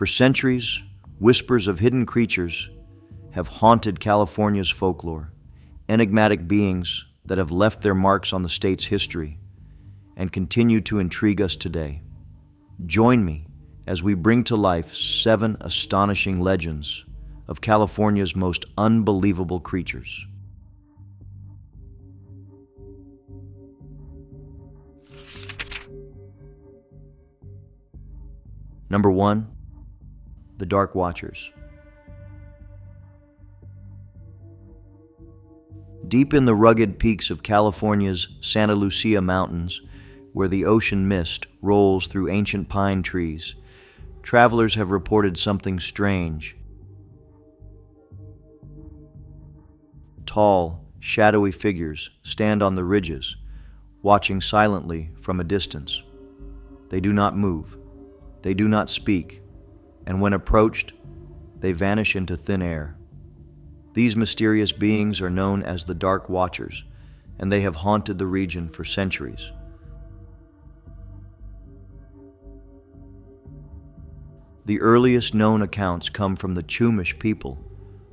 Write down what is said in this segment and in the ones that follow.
For centuries, whispers of hidden creatures have haunted California's folklore, enigmatic beings that have left their marks on the state's history and continue to intrigue us today. Join me as we bring to life 7 astonishing legends of California's most unbelievable creatures. Number 1, the Dark Watchers. Deep in the rugged peaks of California's Santa Lucia Mountains, where the ocean mist rolls through ancient pine trees, travelers have reported something strange. Tall, shadowy figures stand on the ridges, watching silently from a distance. They do not move, they do not speak, and when approached, they vanish into thin air. These mysterious beings are known as the Dark Watchers, and they have haunted the region for centuries. The earliest known accounts come from the Chumash people,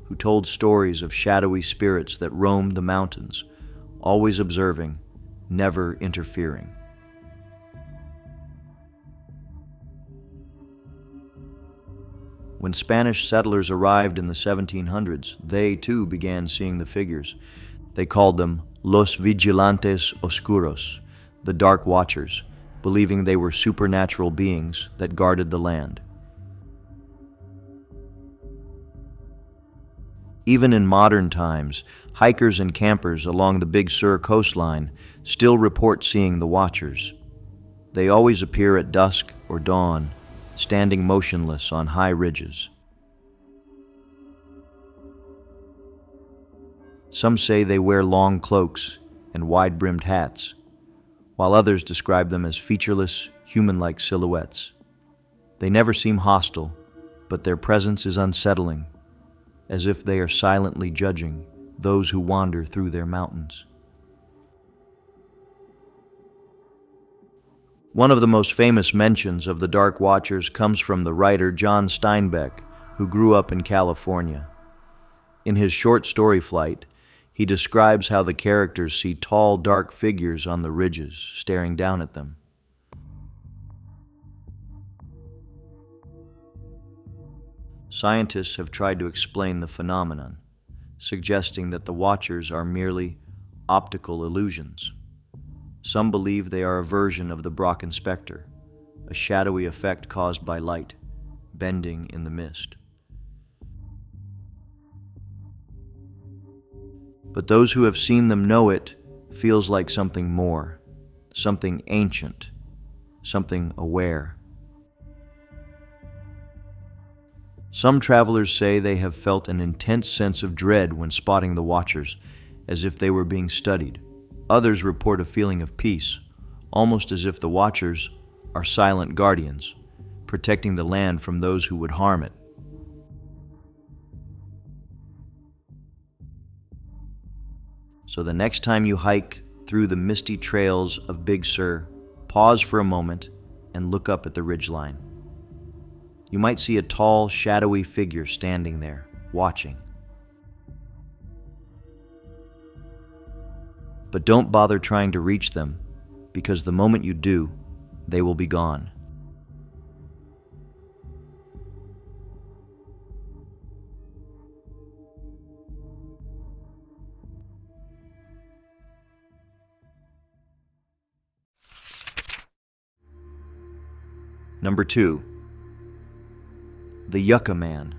who told stories of shadowy spirits that roamed the mountains, always observing, never interfering. When Spanish settlers arrived in the 1700s, they too began seeing the figures. They called them Los Vigilantes Oscuros, the Dark Watchers, believing they were supernatural beings that guarded the land. Even in modern times, hikers and campers along the Big Sur coastline still report seeing the Watchers. They always appear at dusk or dawn, standing motionless on high ridges. Some say they wear long cloaks and wide-brimmed hats, while others describe them as featureless, human-like silhouettes. They never seem hostile, but their presence is unsettling, as if they are silently judging those who wander through their mountains. One of the most famous mentions of the Dark Watchers comes from the writer John Steinbeck, who grew up in California. In his short story Flight, he describes how the characters see tall, dark figures on the ridges staring down at them. Scientists have tried to explain the phenomenon, suggesting that the Watchers are merely optical illusions. Some believe they are a version of the Brocken specter, a shadowy effect caused by light, bending in the mist. But those who have seen them know it feels like something more, something ancient, something aware. Some travelers say they have felt an intense sense of dread when spotting the Watchers, as if they were being studied. Others report a feeling of peace, almost as if the Watchers are silent guardians, protecting the land from those who would harm it. So the next time you hike through the misty trails of Big Sur, pause for a moment and look up at the ridgeline. You might see a tall, shadowy figure standing there, watching. But don't bother trying to reach them, because the moment you do, they will be gone. Number 2, the Yucca Man.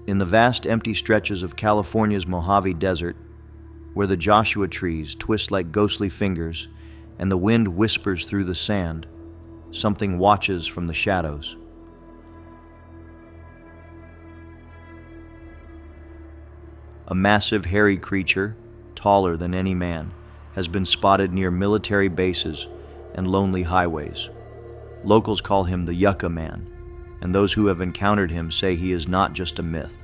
In the vast empty stretches of California's Mojave Desert, where the Joshua trees twist like ghostly fingers and the wind whispers through the sand, something watches from the shadows. A massive hairy creature, taller than any man, has been spotted near military bases and lonely highways. Locals call him the Yucca Man, and those who have encountered him say he is not just a myth.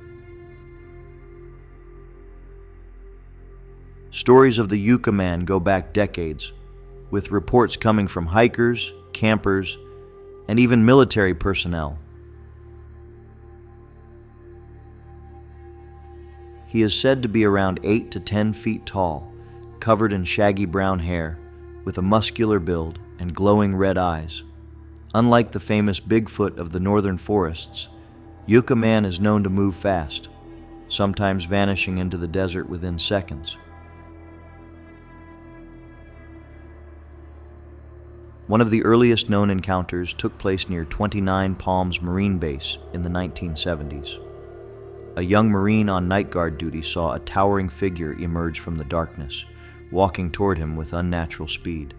Stories of the Yucca Man go back decades, with reports coming from hikers, campers, and even military personnel. He is said to be around 8 to 10 feet tall, covered in shaggy brown hair, with a muscular build and glowing red eyes. Unlike the famous Bigfoot of the northern forests, Yucca Man is known to move fast, sometimes vanishing into the desert within seconds. One of the earliest known encounters took place near 29 Palms Marine Base in the 1970s. A young Marine on night guard duty saw a towering figure emerge from the darkness, walking toward him with unnatural speed.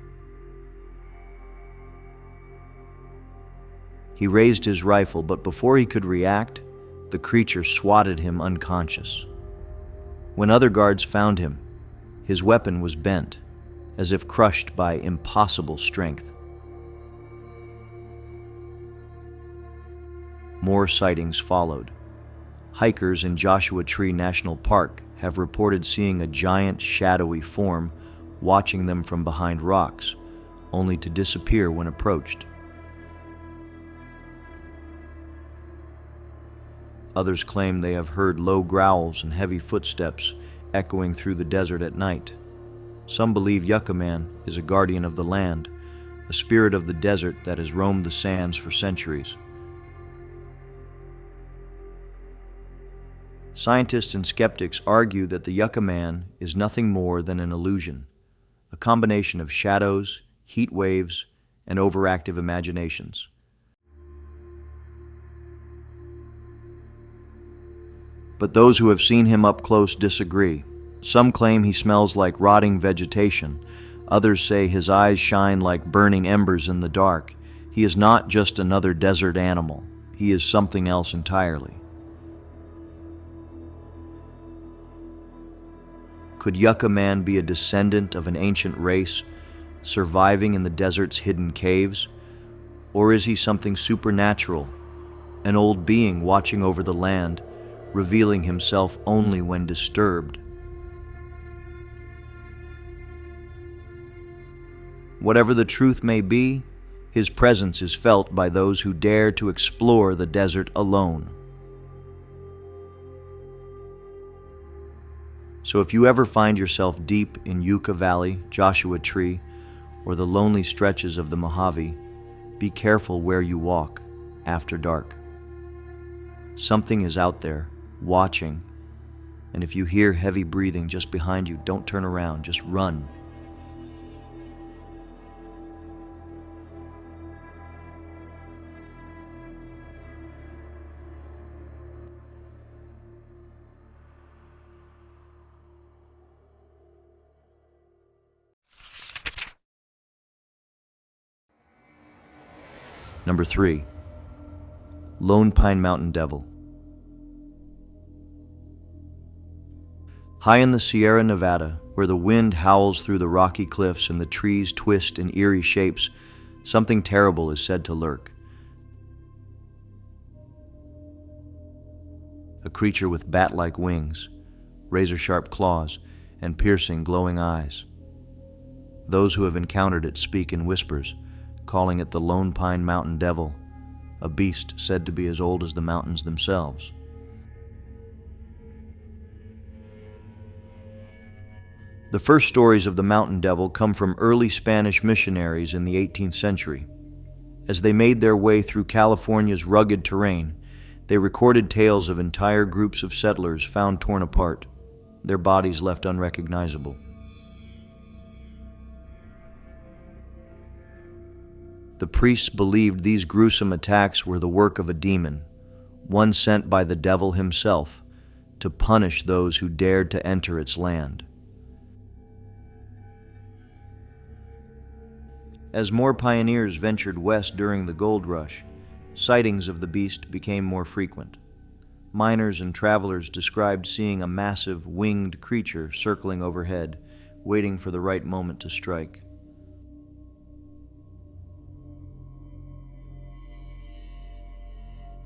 He raised his rifle, but before he could react, the creature swatted him unconscious. When other guards found him, his weapon was bent, as if crushed by impossible strength. More sightings followed. Hikers in Joshua Tree National Park have reported seeing a giant, shadowy form watching them from behind rocks, only to disappear when approached. Others claim they have heard low growls and heavy footsteps echoing through the desert at night. Some believe Yucca Man is a guardian of the land, a spirit of the desert that has roamed the sands for centuries. Scientists and skeptics argue that the Yucca Man is nothing more than an illusion, a combination of shadows, heat waves, and overactive imaginations. But those who have seen him up close disagree. Some claim he smells like rotting vegetation. Others say his eyes shine like burning embers in the dark. He is not just another desert animal. He is something else entirely. Could Yucca Man be a descendant of an ancient race, surviving in the desert's hidden caves? Or is he something supernatural, an old being watching over the land, revealing himself only when disturbed? Whatever the truth may be, his presence is felt by those who dare to explore the desert alone. So if you ever find yourself deep in Yucca Valley, Joshua Tree, or the lonely stretches of the Mojave, be careful where you walk after dark. Something is out there, watching, and if you hear heavy breathing just behind you, don't turn around, just run. Number 3. Lone Pine Mountain Devil. High in the Sierra Nevada, where the wind howls through the rocky cliffs and the trees twist in eerie shapes, something terrible is said to lurk. A creature with bat-like wings, razor-sharp claws, and piercing, glowing eyes. Those who have encountered it speak in whispers, calling it the Lone Pine Mountain Devil, a beast said to be as old as the mountains themselves. The first stories of the mountain devil come from early Spanish missionaries in the 18th century. As they made their way through California's rugged terrain, they recorded tales of entire groups of settlers found torn apart, their bodies left unrecognizable. The priests believed these gruesome attacks were the work of a demon, one sent by the devil himself to punish those who dared to enter its land. As more pioneers ventured west during the gold rush, sightings of the beast became more frequent. Miners and travelers described seeing a massive, winged creature circling overhead, waiting for the right moment to strike.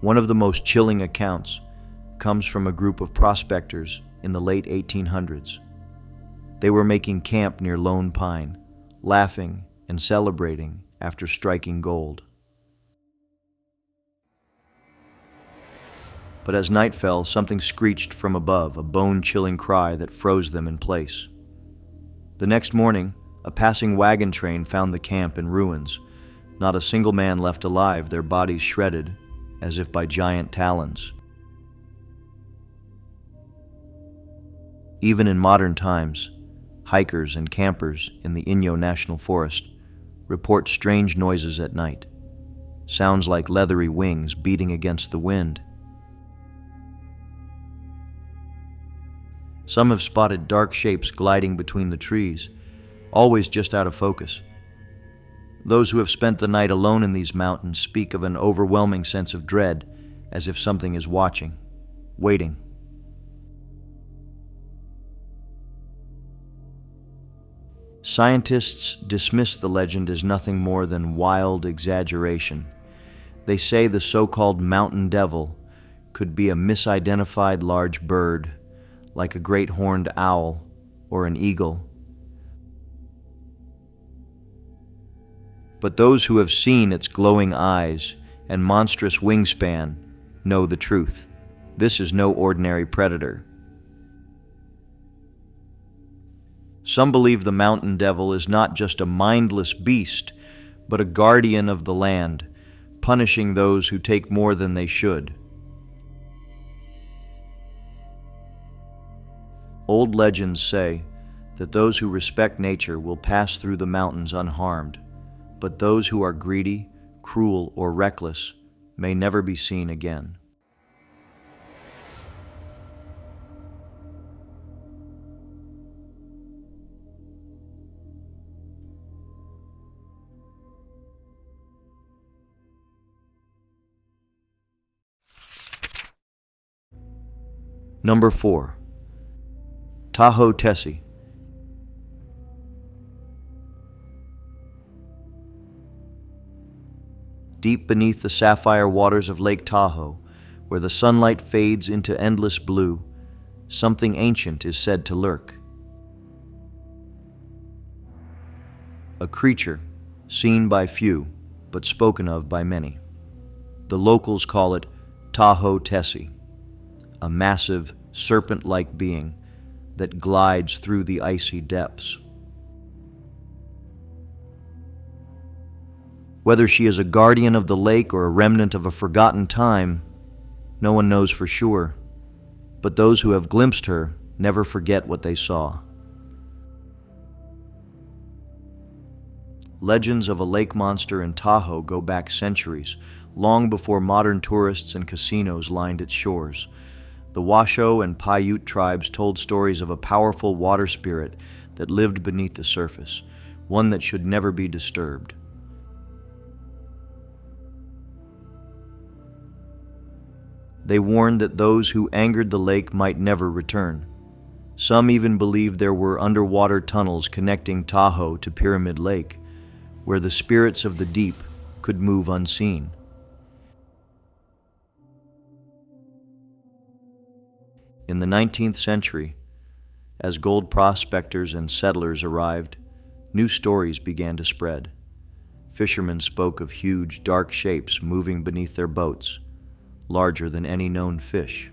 One of the most chilling accounts comes from a group of prospectors in the late 1800s. They were making camp near Lone Pine, laughing and celebrating after striking gold. But as night fell, something screeched from above, a bone-chilling cry that froze them in place. The next morning, a passing wagon train found the camp in ruins. Not a single man left alive, their bodies shredded as if by giant talons. Even in modern times, hikers and campers in the Inyo National Forest report strange noises at night, sounds like leathery wings beating against the wind. Some have spotted dark shapes gliding between the trees, always just out of focus. Those who have spent the night alone in these mountains speak of an overwhelming sense of dread, as if something is watching, waiting. Scientists dismiss the legend as nothing more than wild exaggeration. They say the so-called mountain devil could be a misidentified large bird, like a great horned owl or an eagle. But those who have seen its glowing eyes and monstrous wingspan know the truth. This is no ordinary predator. Some believe the mountain devil is not just a mindless beast, but a guardian of the land, punishing those who take more than they should. Old legends say that those who respect nature will pass through the mountains unharmed, but those who are greedy, cruel, or reckless may never be seen again. Number 4. Tahoe Tessie. Deep beneath the sapphire waters of Lake Tahoe, where the sunlight fades into endless blue, something ancient is said to lurk. A creature seen by few, but spoken of by many. The locals call it Tahoe Tessie, a massive, serpent-like being that glides through the icy depths. Whether she is a guardian of the lake or a remnant of a forgotten time, no one knows for sure, but those who have glimpsed her never forget what they saw. Legends of a lake monster in Tahoe go back centuries, long before modern tourists and casinos lined its shores. The Washoe and Paiute tribes told stories of a powerful water spirit that lived beneath the surface, one that should never be disturbed. They warned that those who angered the lake might never return. Some even believed there were underwater tunnels connecting Tahoe to Pyramid Lake, where the spirits of the deep could move unseen. In the 19th century, as gold prospectors and settlers arrived, new stories began to spread. Fishermen spoke of huge, dark shapes moving beneath their boats, larger than any known fish.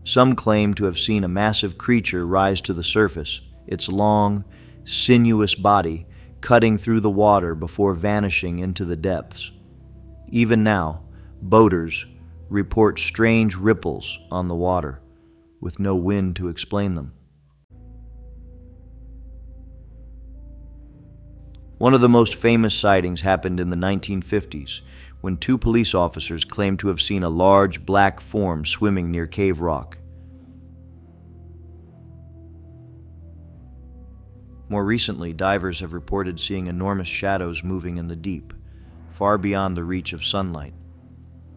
Some claim to have seen a massive creature rise to the surface, its long, sinuous body cutting through the water before vanishing into the depths. Even now, boaters report strange ripples on the water, with no wind to explain them. One of the most famous sightings happened in the 1950s, when 2 police officers claimed to have seen a large black form swimming near Cave Rock. More recently, divers have reported seeing enormous shadows moving in the deep, far beyond the reach of sunlight.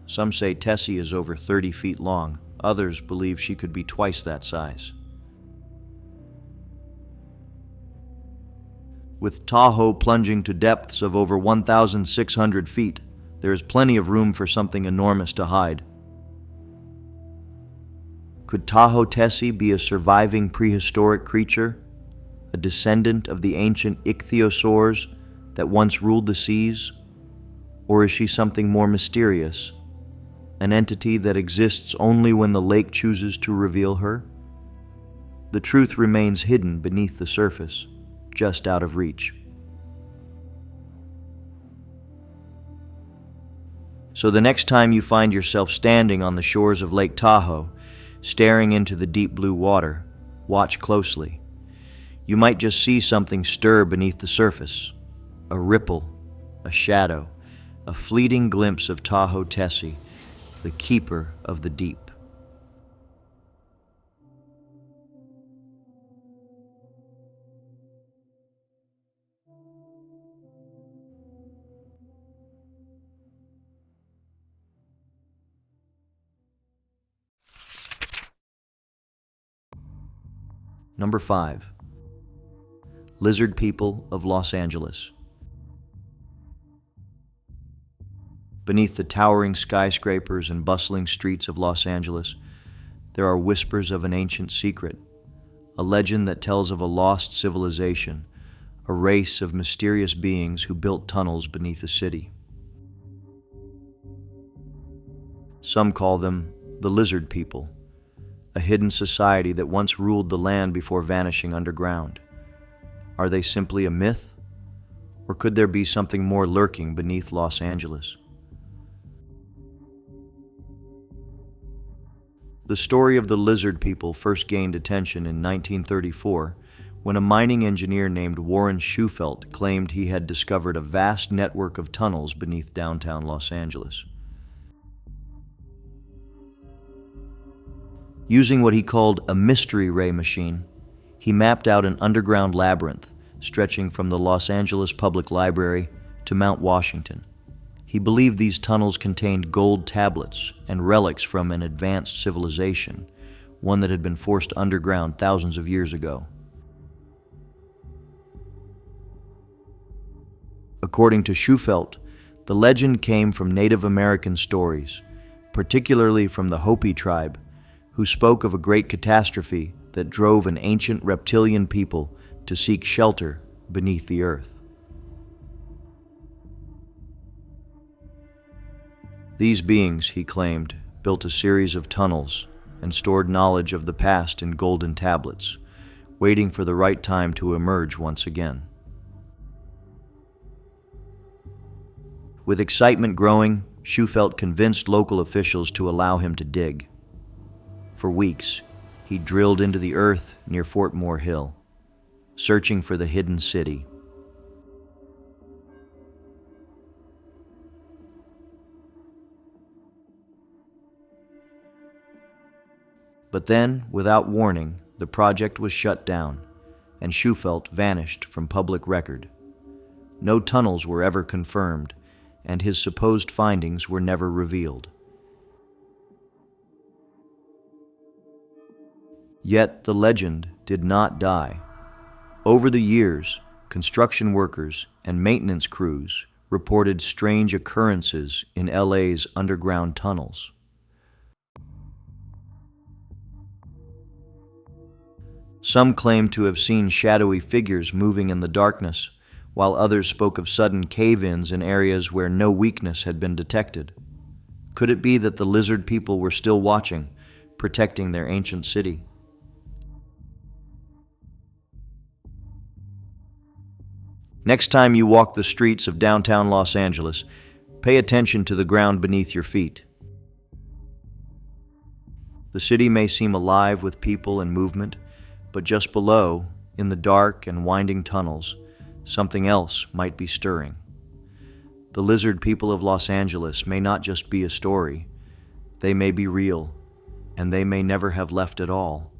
Some say Tessie is over 30 feet long. Others believe she could be twice that size. With Tahoe plunging to depths of over 1,600 feet, there is plenty of room for something enormous to hide. Could Tahoe Tessie be a surviving prehistoric creature, a descendant of the ancient ichthyosaurs that once ruled the seas? Or is she something more mysterious, an entity that exists only when the lake chooses to reveal her? The truth remains hidden beneath the surface, just out of reach. So the next time you find yourself standing on the shores of Lake Tahoe, staring into the deep blue water, watch closely. You might just see something stir beneath the surface, a ripple, a shadow, a fleeting glimpse of Tahoe Tessie, the keeper of the deep. Number 5. Lizard People of Los Angeles. Beneath the towering skyscrapers and bustling streets of Los Angeles, there are whispers of an ancient secret, a legend that tells of a lost civilization, a race of mysterious beings who built tunnels beneath the city. Some call them the Lizard People, a hidden society that once ruled the land before vanishing underground. Are they simply a myth? Or could there be something more lurking beneath Los Angeles? The story of the Lizard People first gained attention in 1934 when a mining engineer named Warren Shufelt claimed he had discovered a vast network of tunnels beneath downtown Los Angeles. Using what he called a mystery ray machine, he mapped out an underground labyrinth stretching from the Los Angeles Public Library to Mount Washington. He believed these tunnels contained gold tablets and relics from an advanced civilization, one that had been forced underground thousands of years ago. According to Shufelt, the legend came from Native American stories, particularly from the Hopi tribe, who spoke of a great catastrophe that drove an ancient reptilian people to seek shelter beneath the earth. These beings, he claimed, built a series of tunnels and stored knowledge of the past in golden tablets, waiting for the right time to emerge once again. With excitement growing, Shufelt convinced local officials to allow him to dig. For weeks, he drilled into the earth near Fort Moore Hill, searching for the hidden city. But then, without warning, the project was shut down, and Shufelt vanished from public record. No tunnels were ever confirmed, and his supposed findings were never revealed. Yet the legend did not die. Over the years, construction workers and maintenance crews reported strange occurrences in LA's underground tunnels. Some claimed to have seen shadowy figures moving in the darkness, while others spoke of sudden cave-ins in areas where no weakness had been detected. Could it be that the Lizard People were still watching, protecting their ancient city? Next time you walk the streets of downtown Los Angeles, pay attention to the ground beneath your feet. The city may seem alive with people and movement, but just below, in the dark and winding tunnels, something else might be stirring. The Lizard People of Los Angeles may not just be a story. They may be real, and they may never have left at all.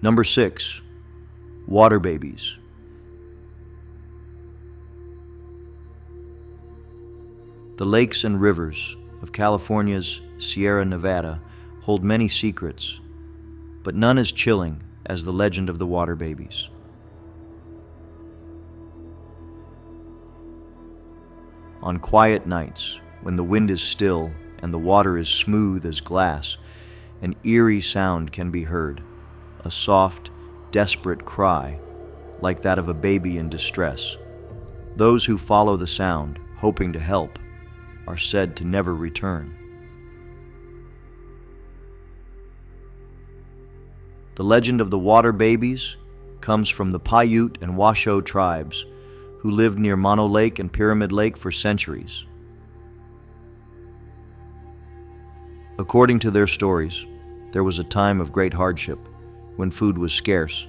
Number 6. Water babies. The lakes and rivers of California's Sierra Nevada hold many secrets, but none as chilling as the legend of the water babies. On quiet nights, when the wind is still and the water is smooth as glass, an eerie sound can be heard, a soft, desperate cry, like that of a baby in distress. Those who follow the sound, hoping to help, are said to never return. The legend of the water babies comes from the Paiute and Washoe tribes, who lived near Mono Lake and Pyramid Lake for centuries. According to their stories, there was a time of great hardship when food was scarce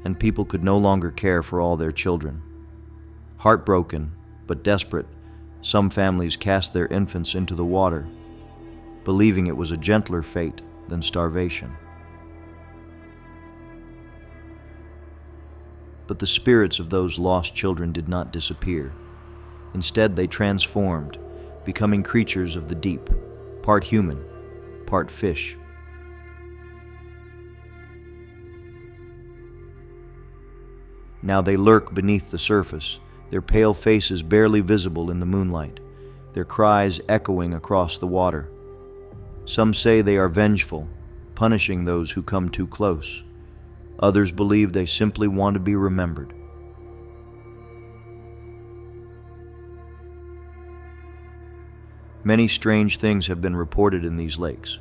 and people could no longer care for all their children. Heartbroken but desperate, some families cast their infants into the water, believing it was a gentler fate than starvation. But the spirits of those lost children did not disappear. Instead, they transformed, becoming creatures of the deep, part human, part fish. Now they lurk beneath the surface, their pale faces barely visible in the moonlight, their cries echoing across the water. Some say they are vengeful, punishing those who come too close. Others believe they simply want to be remembered. Many strange things have been reported in these lakes.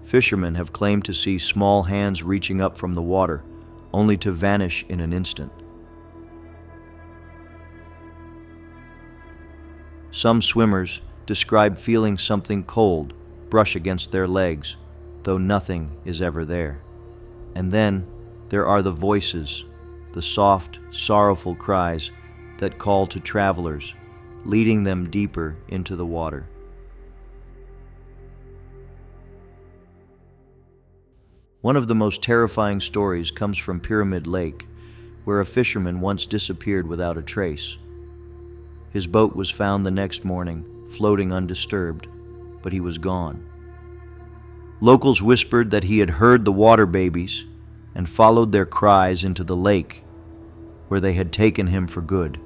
Fishermen have claimed to see small hands reaching up from the water, only to vanish in an instant. Some swimmers describe feeling something cold brush against their legs, though nothing is ever there. And then there are the voices, the soft, sorrowful cries that call to travelers, leading them deeper into the water. One of the most terrifying stories comes from Pyramid Lake, where a fisherman once disappeared without a trace. His boat was found the next morning, floating undisturbed, but he was gone. Locals whispered that he had heard the water babies and followed their cries into the lake, where they had taken him for good.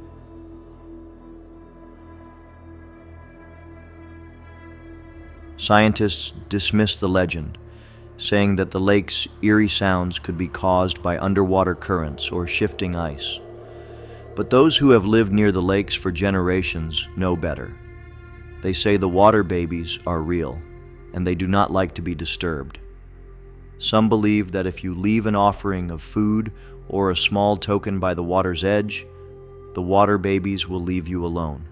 Scientists dismissed the legend, saying that the lake's eerie sounds could be caused by underwater currents or shifting ice. But those who have lived near the lakes for generations know better. They say the water babies are real, and they do not like to be disturbed. Some believe that if you leave an offering of food or a small token by the water's edge, the water babies will leave you alone.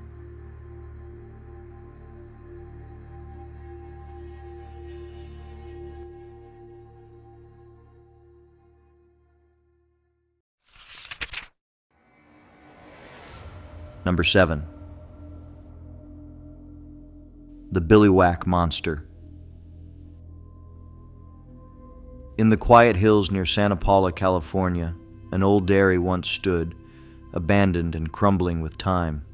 Number 7. The Billywhack Monster. In the quiet hills near Santa Paula, California, an old dairy once stood, abandoned and crumbling with time.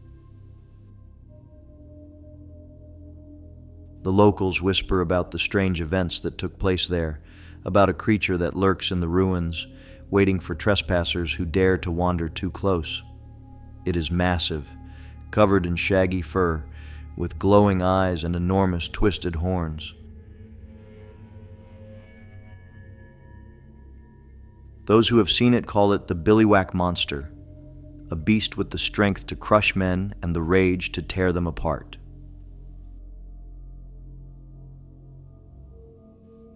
The locals whisper about the strange events that took place there, about a creature that lurks in the ruins, waiting for trespassers who dare to wander too close. It is massive, covered in shaggy fur, with glowing eyes and enormous twisted horns. Those who have seen it call it the Billywhack Monster, a beast with the strength to crush men and the rage to tear them apart.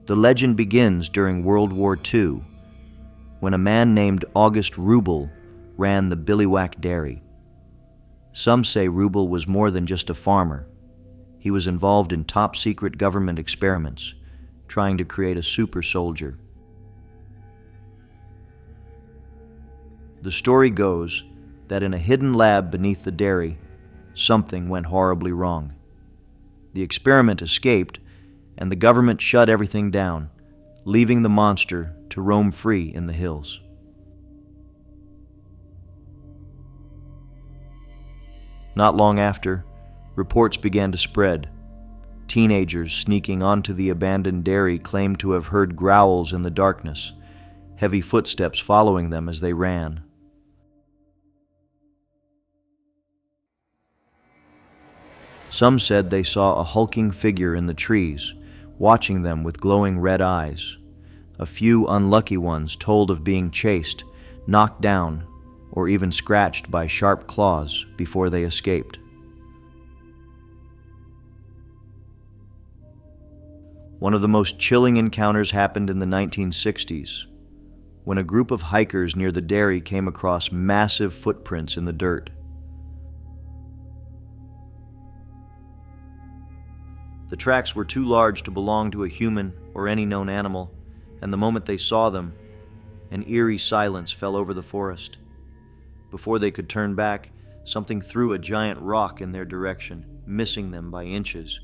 The legend begins during World War II, when a man named August Rubel ran the Billywhack Dairy. Some say Rubel was more than just a farmer. He was involved in top-secret government experiments, trying to create a super soldier. The story goes that in a hidden lab beneath the dairy, something went horribly wrong. The experiment escaped, and the government shut everything down, leaving the monster to roam free in the hills. Not long after, reports began to spread. Teenagers sneaking onto the abandoned dairy claimed to have heard growls in the darkness, heavy footsteps following them as they ran. Some said they saw a hulking figure in the trees, watching them with glowing red eyes. A few unlucky ones told of being chased, knocked down, or even scratched by sharp claws before they escaped. One of the most chilling encounters happened in the 1960s, when a group of hikers near the dairy came across massive footprints in the dirt. The tracks were too large to belong to a human or any known animal, and the moment they saw them, an eerie silence fell over the forest. Before they could turn back, something threw a giant rock in their direction, missing them by inches.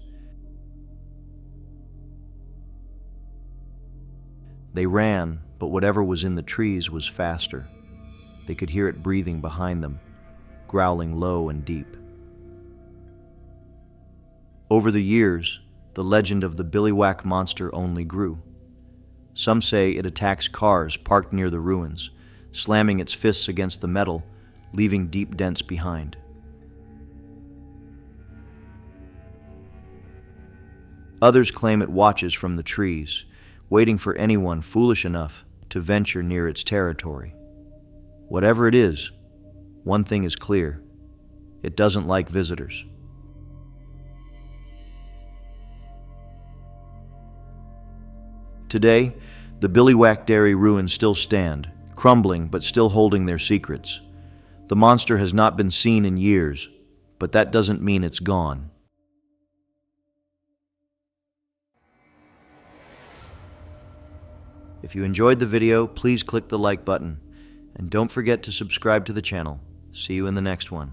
They ran, but whatever was in the trees was faster. They could hear it breathing behind them, growling low and deep. Over the years, the legend of the billywhack monster only grew. Some say it attacks cars parked near the ruins, slamming its fists against the metal, leaving deep dents behind. Others claim it watches from the trees, waiting for anyone foolish enough to venture near its territory. Whatever it is, one thing is clear: it doesn't like visitors. Today, the Billywhack Dairy ruins still stand, crumbling but still holding their secrets. The monster has not been seen in years, but that doesn't mean it's gone. If you enjoyed the video, please click the like button, and don't forget to subscribe to the channel. See you in the next one.